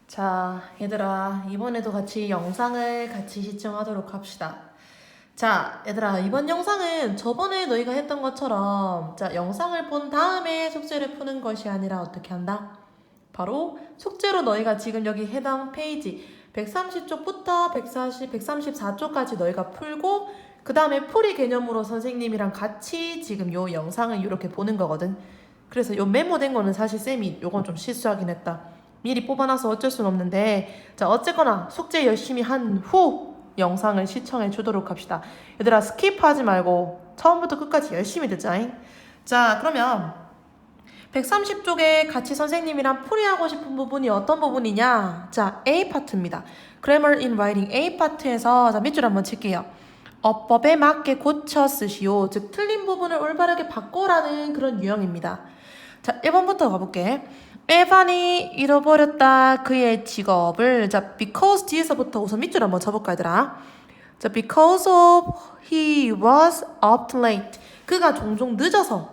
자, 얘들아, 이번에도 같이 영상을 같이 시청하도록 합시다. 자, 얘들아, 이번 영상은 저번에 너희가 했던 것처럼, 자, 영상을 본 다음에 숙제를 푸는 것이 아니라 어떻게 한다? 바로 숙제로 너희가 지금 여기 해당 페이지 130쪽부터 134쪽까지 너희가 풀고, 그 다음에 풀이 개념으로 선생님이랑 같이 지금 요 영상을 이렇게 보는 거거든. 그래서 요 메모된 거는 사실 쌤이 요건 좀 실수하긴 했다. 미리 뽑아놔서 어쩔 순 없는데, 자, 어쨌거나 숙제 열심히 한 후 영상을 시청해 주도록 합시다. 얘들아, 스킵하지 말고 처음부터 끝까지 열심히 듣자잉. 자, 그러면 130쪽에 같이 선생님이랑 풀이하고 싶은 부분이 어떤 부분이냐? 자, A 파트입니다. Grammar in Writing A 파트에서, 자, 밑줄 한번 칠게요. 어법에 맞게 고쳐 쓰시오. 즉, 틀린 부분을 올바르게 바꿔라는 그런 유형입니다. 자, 1번부터 가볼게. 에반이 잃어버렸다 그의 직업을. 자, because 뒤에서부터 우선 밑줄 한번 쳐볼까 얘들아. 자, because of he was up late. 그가 종종 늦어서.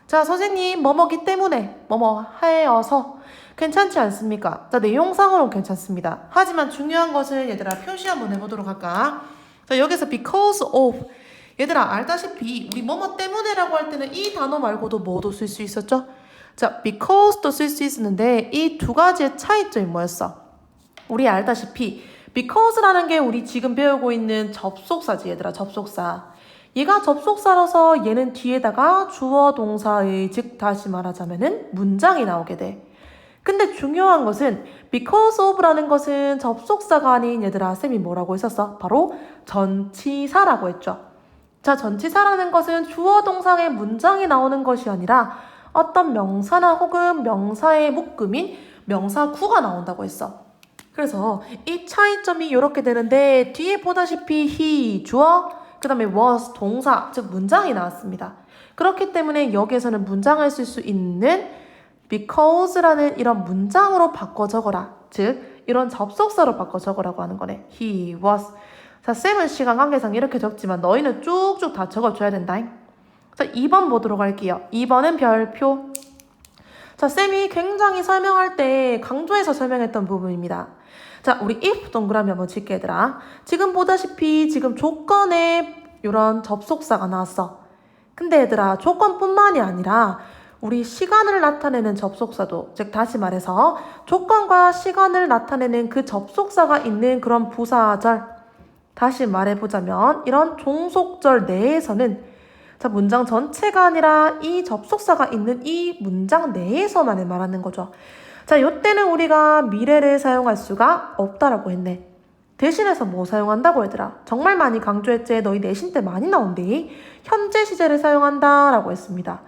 자, 선생님 뭐뭐기 때문에 뭐뭐 하여서. 괜찮지 않습니까? 자, 내용상으로는 괜찮습니다. 하지만 중요한 것은 얘들아 표시 한번 해보도록 할까. 자, 여기서 because of, 얘들아 알다시피 우리 뭐뭐 때문에라고 할 때는 이 단어 말고도 뭐도 쓸 수 있었죠? 자, because도 쓸 수 있었는데 이 두 가지의 차이점이 뭐였어? 우리 알다시피 because라는 게 우리 지금 배우고 있는 접속사지 얘들아. 접속사. 얘가 접속사라서 얘는 뒤에다가 주어 동사의, 즉 다시 말하자면은 문장이 나오게 돼. 근데 중요한 것은 because of라는 것은 접속사가 아닌 얘들아, 쌤이 뭐라고 했었어? 바로 전치사라고 했죠. 자, 전치사라는 것은 주어 동사의 문장이 나오는 것이 아니라 어떤 명사나 혹은 명사의 묶음인 명사구가 나온다고 했어. 그래서 이 차이점이 이렇게 되는데 뒤에 보다시피 he 주어, 그 다음에 was 동사, 즉 문장이 나왔습니다. 그렇기 때문에 여기에서는 문장을 쓸 수 있는 because라는 이런 문장으로 바꿔 적어라. 즉 이런 접속사로 바꿔 적으라고 하는 거네. he was. 자, 쌤은 시간 관계상 이렇게 적지만 너희는 쭉쭉 다 적어줘야 된다. 자, 2번 보도록 할게요. 2번은 별표. 자, 쌤이 굉장히 설명할 때 강조해서 설명했던 부분입니다. 자, 우리 if 동그라미 한번 칠게 얘들아. 지금 보다시피 지금 조건에 이런 접속사가 나왔어. 근데 얘들아, 조건뿐만이 아니라 우리 시간을 나타내는 접속사도, 즉 다시 말해서 조건과 시간을 나타내는 그 접속사가 있는 그런 부사절, 다시 말해보자면 이런 종속절 내에서는, 자, 문장 전체가 아니라 이 접속사가 있는 이 문장 내에서만을 말하는 거죠. 자, 이때는 우리가 미래를 사용할 수가 없다라고 했네. 대신해서 뭐 사용한다고 얘들아? 정말 많이 강조했지. 너희 내신 때 많이 나온대. 현재 시제를 사용한다라고 했습니다.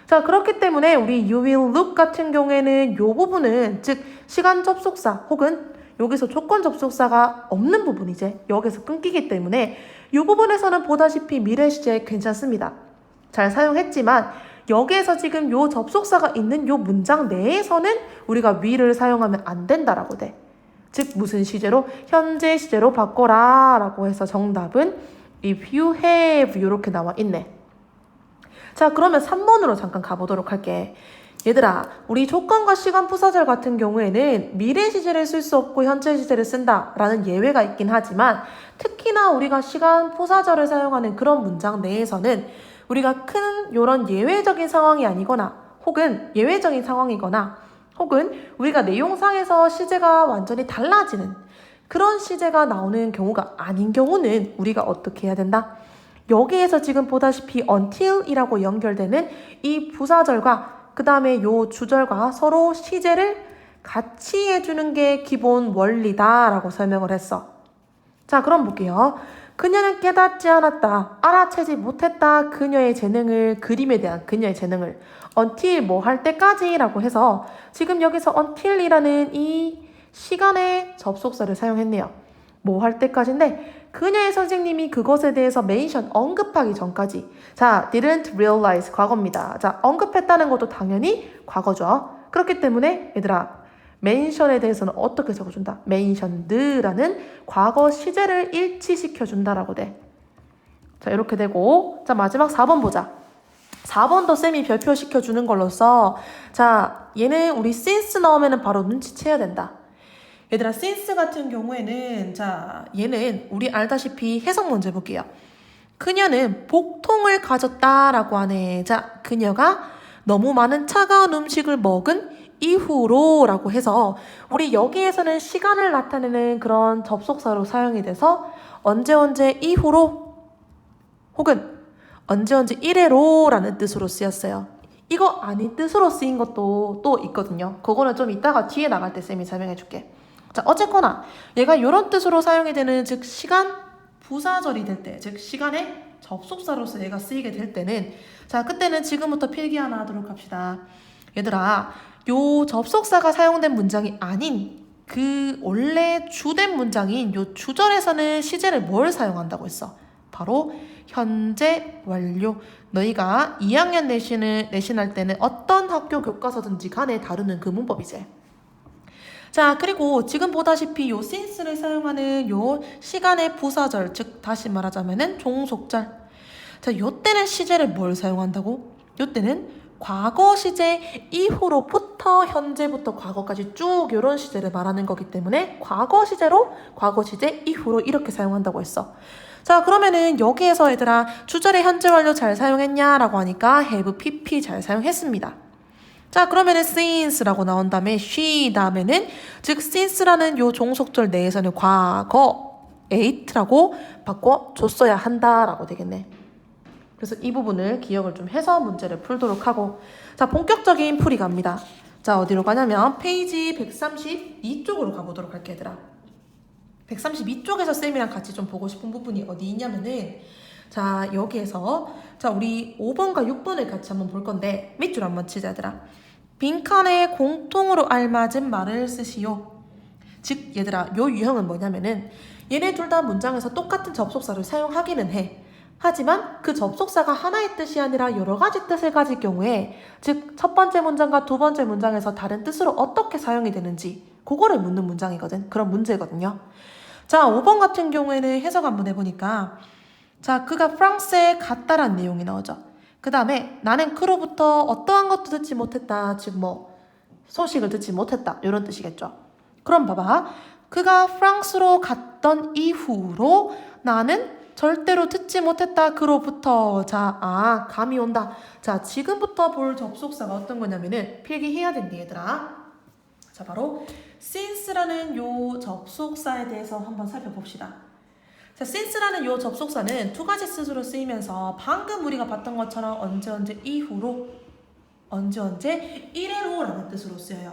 자, 그렇기 때문에 우리 you will look 같은 경우에는 이 부분은, 즉 시간 접속사 혹은 여기서 조건 접속사가 없는 부분이지. 여기서 끊기기 때문에 이 부분에서는 보다시피 미래 시제 괜찮습니다. 잘 사용했지만 여기에서 지금 요 접속사가 있는 요 문장 내에서는 우리가 will을 사용하면 안 된다라고 돼. 즉 무슨 시제로? 현재 시제로 바꿔라 라고 해서 정답은 if you have 이렇게 나와 있네. 자, 그러면 3번으로 잠깐 가보도록 할게. 얘들아, 우리 조건과 시간 부사절 같은 경우에는 미래 시제를 쓸 수 없고 현재 시제를 쓴다라는 예외가 있긴 하지만 특히나 우리가 시간 부사절을 사용하는 그런 문장 내에서는 우리가 큰 요런 예외적인 상황이 아니거나 혹은 예외적인 상황이거나 혹은 우리가 내용상에서 시제가 완전히 달라지는 그런 시제가 나오는 경우가 아닌 경우는 우리가 어떻게 해야 된다? 여기에서 지금 보다시피 until이라고 연결되는 이 부사절과 그 다음에 요 주절과 서로 시제를 같이 해주는 게 기본 원리다라고 설명을 했어. 자, 그럼 볼게요. 그녀는 깨닫지 않았다. 알아채지 못했다. 그녀의 재능을, 그림에 대한 그녀의 재능을. until 뭐 할 때까지라고 해서 지금 여기서 until이라는 이 시간의 접속사를 사용했네요. 뭐 할 때까지인데 그녀의 선생님이 그것에 대해서 mention, 언급하기 전까지. 자, didn't realize 과거입니다. 자, 언급했다는 것도 당연히 과거죠. 그렇기 때문에 얘들아, mention에 대해서는 어떻게 적어준다? mentioned라는 과거 시제를 일치시켜준다라고 돼. 자, 이렇게 되고, 자, 마지막 4번 보자. 4번도 쌤이 별표시켜주는 걸로써, 자, 얘는 우리 since 나오면은 바로 눈치채야 된다. 얘들아, since 같은 경우에는 자, 얘는 우리 알다시피 해석 먼저 해볼게요. 그녀는 복통을 가졌다라고 하네. 자, 그녀가 너무 많은 차가운 음식을 먹은 이후로라고 해서 우리 여기에서는 시간을 나타내는 그런 접속사로 사용이 돼서 언제 이후로 혹은 언제 이래로라는 뜻으로 쓰였어요. 이거 아닌 뜻으로 쓰인 것도 또 있거든요. 그거는 좀 이따가 뒤에 나갈 때 쌤이 설명해 줄게. 자, 어쨌거나 얘가 이런 뜻으로 사용이 되는 즉 시간 부사절이 될 때, 즉 시간의 접속사로서 얘가 쓰이게 될 때는 자, 그때는 지금부터 필기 하나 하도록 합시다. 얘들아, 요 접속사가 사용된 문장이 아닌 그 원래 주된 문장인 요 주절에서는 시제를 뭘 사용한다고 했어? 바로 현재 완료. 너희가 2학년 내신할 때는 어떤 학교 교과서든지 간에 다루는 그 문법이지. 자, 그리고 지금 보다시피 요 since를 사용하는 요 시간의 부사절, 즉 다시 말하자면은 종속절. 자, 요 때는 시제를 뭘 사용한다고? 요 때는 과거 시제 이후로부터 현재부터 과거까지 쭉 요런 시제를 말하는 거기 때문에 과거 시제로 과거 시제 이후로 이렇게 사용한다고 했어. 자, 그러면은 여기에서 얘들아 주절의 현재 완료 잘 사용했냐라고 하니까 have pp 잘 사용했습니다. 자, 그러면은 since라고 나온 다음에 she 다음에는 즉 since라는 요 종속절 내에서는 과거 eight라고 바꿔줬어야 한다라고 되겠네. 그래서 이 부분을 기억을 좀 해서 문제를 풀도록 하고 자, 본격적인 풀이 갑니다. 자, 어디로 가냐면 페이지 132쪽으로 가보도록 할게 얘들아. 132쪽에서 쌤이랑 같이 좀 보고 싶은 부분이 어디 있냐면은 자, 여기에서 자, 우리 5번과 6번을 같이 한번 볼 건데 밑줄 한번 치자 얘들아. 빈칸에 공통으로 알맞은 말을 쓰시오. 즉 얘들아, 요 유형은 뭐냐면은 얘네 둘 다 문장에서 똑같은 접속사를 사용하기는 해. 하지만 그 접속사가 하나의 뜻이 아니라 여러 가지 뜻을 가질 경우에 즉 첫 번째 문장과 두 번째 문장에서 다른 뜻으로 어떻게 사용이 되는지 그거를 묻는 문장이거든. 그런 문제거든요. 자, 5번 같은 경우에는 해석 한번 해보니까 자, 그가 프랑스에 갔다라는 내용이 나오죠. 그 다음에 나는 그로부터 어떠한 것도 듣지 못했다. 즉 뭐 소식을 듣지 못했다. 이런 뜻이겠죠. 그럼 봐봐. 그가 프랑스로 갔던 이후로 나는 절대로 듣지 못했다. 그로부터 자, 감이 온다. 자, 지금부터 볼 접속사가 어떤 거냐면은 필기해야 된대 얘들아. 자, 바로 since라는 요 접속사에 대해서 한번 살펴봅시다. 자, since라는 요 접속사는 두 가지 뜻으로 쓰이면서 방금 우리가 봤던 것처럼 언제 이후로 언제 이래로라는 뜻으로 쓰여요.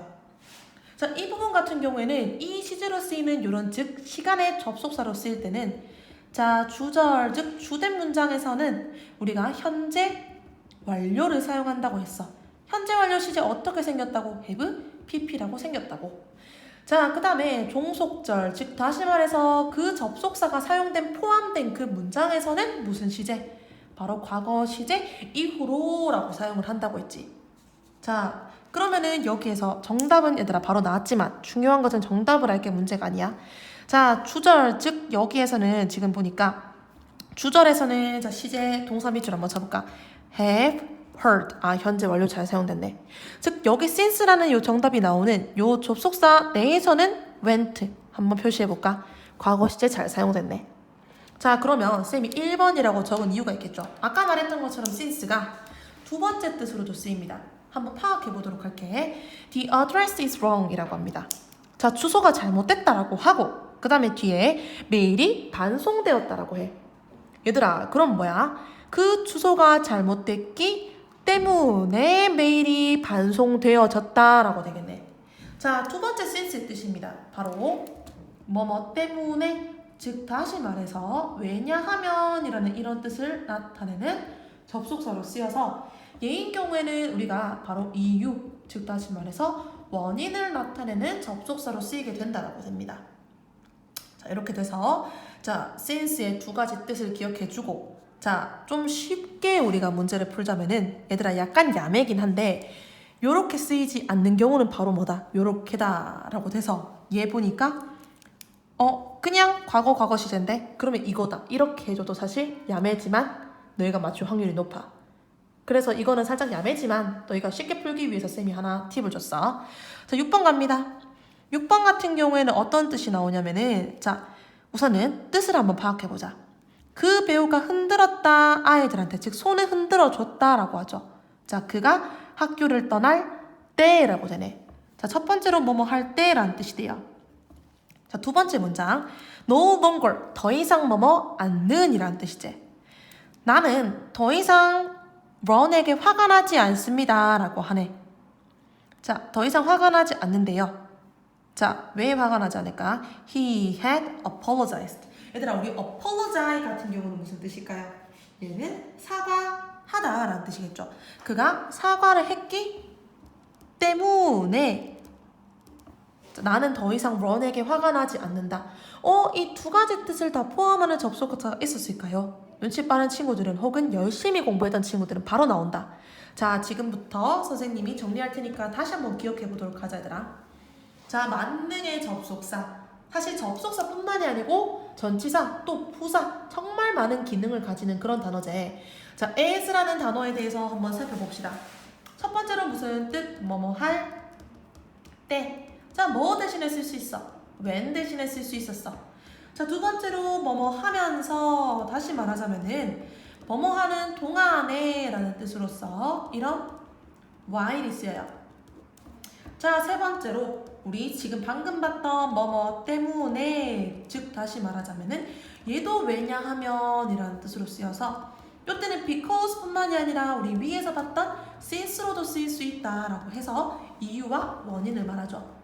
자, 이 부분 같은 경우에는 이 시제로 쓰이는 요런 즉 시간의 접속사로 쓰일 때는 자, 주절 즉 주된 문장에서는 우리가 현재 완료를 사용한다고 했어. 현재 완료 시제 어떻게 생겼다고? have pp라고 생겼다고. 자, 그 다음에 종속절 즉 다시 말해서 그 접속사가 사용된 포함된 그 문장에서는 무슨 시제? 바로 과거 시제 이후로 라고 사용을 한다고 했지. 자, 그러면은 여기에서 정답은 얘들아 바로 나왔지만 중요한 것은 정답을 알 게 문제가 아니야. 자, 주절 즉 여기에서는 지금 보니까 주절에서는 자, 시제 동사 밑줄 한번 쳐볼까? have heard. 현재 완료 잘 사용됐네. 즉 여기 since라는 요 정답이 나오는 요 접속사 내에서는 went 한번 표시해볼까? 과거 시제 잘 사용됐네. 자, 그러면 쌤이 1번이라고 적은 이유가 있겠죠. 아까 말했던 것처럼 since가 두 번째 뜻으로도 쓰입니다. 한번 파악해보도록 할게. The address is wrong 이라고 합니다. 자, 주소가 잘못됐다라고 하고 그 다음에 뒤에 메일이 반송되었다라고 해. 얘들아, 그럼 뭐야? 그 주소가 잘못됐기 때문에 메일이 반송되어졌다라고 되겠네. 자, 두 번째 since의 뜻입니다. 바로 뭐뭐 때문에 즉 다시 말해서 왜냐하면 이라는 이런 뜻을 나타내는 접속사로 쓰여서 얘인 경우에는 우리가 바로 이유 즉 다시 말해서 원인을 나타내는 접속사로 쓰이게 된다라고 됩니다. 자, 이렇게 돼서 자, since의 두 가지 뜻을 기억해주고 자, 좀 쉽게 우리가 문제를 풀자면은 얘들아 약간 야매긴 한데 요렇게 쓰이지 않는 경우는 바로 뭐다? 요렇게다 라고 돼서 얘 보니까 그냥 과거 시제인데 그러면 이거다 이렇게 해줘도 사실 야매지만 너희가 맞출 확률이 높아. 그래서 이거는 살짝 야매지만 너희가 쉽게 풀기 위해서 쌤이 하나 팁을 줬어. 자, 6번 갑니다. 6번 같은 경우에는 어떤 뜻이 나오냐면은 자, 우선은 뜻을 한번 파악해보자. 그 배우가 흔들었다 아이들한테 즉 손을 흔들어 줬다라고 하죠. 자, 그가 학교를 떠날 때라고 되네. 자, 첫 번째로 뭐뭐 할 때라는 뜻이 돼요. 자, 두 번째 문장 no longer 더 이상 뭐뭐 않는 이라는 뜻이지. 나는 더 이상 런에게 화가 나지 않습니다 라고 하네. 자, 더 이상 화가 나지 않는데요. 자, 왜 화가 나지 않을까? He had apologized. 얘들아, 우리 apologize 같은 경우는 무슨 뜻일까요? 얘는 사과하다 라는 뜻이겠죠. 그가 사과를 했기 때문에 나는 더 이상 런에게 화가 나지 않는다. 이 두 가지 뜻을 다 포함하는 접속사가 있었을까요? 눈치 빠른 친구들은 혹은 열심히 공부했던 친구들은 바로 나온다. 자, 지금부터 선생님이 정리할 테니까 다시 한번 기억해 보도록 하자, 얘들아. 자, 만능의 접속사. 사실 접속사뿐만이 아니고 전치사 또 부사 정말 많은 기능을 가지는 그런 단어제. 자, as라는 단어에 대해서 한번 살펴봅시다. 첫 번째로 무슨 뜻? 뭐뭐 할 때. 자, 뭐 대신에 쓸 수 있어? when 대신에 쓸 수 있었어. 자, 두 번째로 뭐뭐 하면서 다시 말하자면은 뭐뭐 하는 동안에 라는 뜻으로서 이런 while이 쓰여요. 자, 세 번째로 우리 지금 방금 봤던 뭐뭐 때문에 즉 다시 말하자면은 얘도 왜냐하면 이라는 뜻으로 쓰여서 이때는 because 뿐만이 아니라 우리 위에서 봤던 since로도 쓰일 수 있다라고 해서 이유와 원인을 말하죠.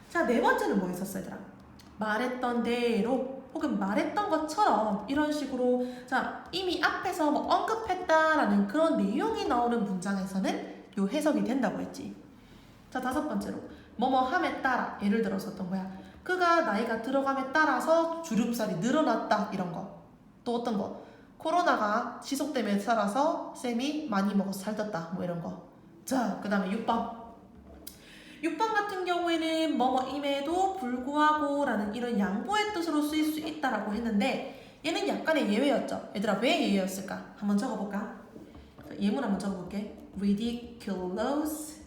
자, 네 번째는 뭐 있었어, 얘들아? 말했던 대로 혹은 말했던 것처럼 이런 식으로 자, 이미 앞에서 뭐 언급했다라는 그런 내용이 나오는 문장에서는 요 해석이 된다고 했지. 자, 다섯 번째로 뭐뭐 함에 따라 예를 들어서 어떤 거야? 그가 나이가 들어감에 따라서 주름살이 늘어났다 이런 거. 또 어떤 거? 코로나가 지속됨에 따라서 쌤이 많이 먹어서 살쪘다 뭐 이런 거. 자, 그 다음에 6번 같은 경우에는 뭐뭐임에도 불구하고 라는 이런 양보의 뜻으로 쓰일 수 있다라고 했는데 얘는 약간의 예외였죠. 얘들아, 왜 예외였을까? 한번 적어볼까? 예문 한번 적어볼게. ridiculous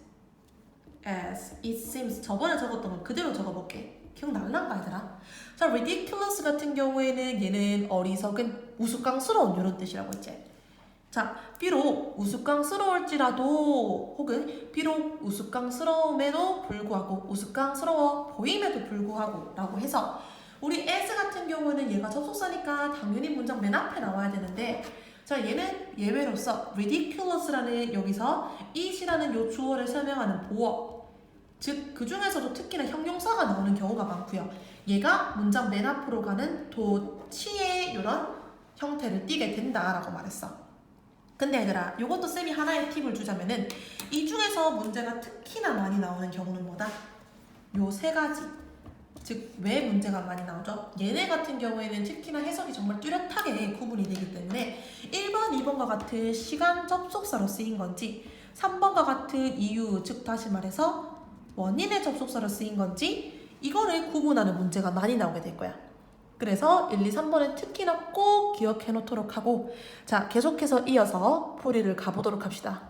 as it seems. 저번에 적었던 건 그대로 적어볼게. 기억날란가, 얘들아? 자, ridiculous 같은 경우에는 얘는 어리석은, 우스꽝스러운 이런 뜻이라고 했지. 자, 비록 우스꽝스러울지라도 혹은 비록 우스꽝스러움에도 불구하고 우스꽝스러워 보임에도 불구하고 라고 해서 우리 as 같은 경우는 얘가 접속사니까 당연히 문장 맨 앞에 나와야 되는데 자, 얘는 예외로서 ridiculous라는 여기서 it이라는 요 주어를 설명하는 보어 즉 그 중에서도 특히나 형용사가 나오는 경우가 많고요. 얘가 문장 맨 앞으로 가는 도치의 이런 형태를 띠게 된다라고 말했어. 근데 얘들아, 요것도 쌤이 하나의 팁을 주자면은 이 중에서 문제가 특히나 많이 나오는 경우는 뭐다? 요 세 가지. 즉, 왜 문제가 많이 나오죠? 얘네 같은 경우에는 특히나 해석이 정말 뚜렷하게 구분이 되기 때문에 1번, 2번과 같은 시간 접속사로 쓰인 건지 3번과 같은 이유, 즉 다시 말해서 원인의 접속사로 쓰인 건지 이거를 구분하는 문제가 많이 나오게 될 거야. 그래서 1, 2, 3번은 특히나 꼭 기억해 놓도록 하고 자, 계속해서 이어서 풀이를 가보도록 합시다.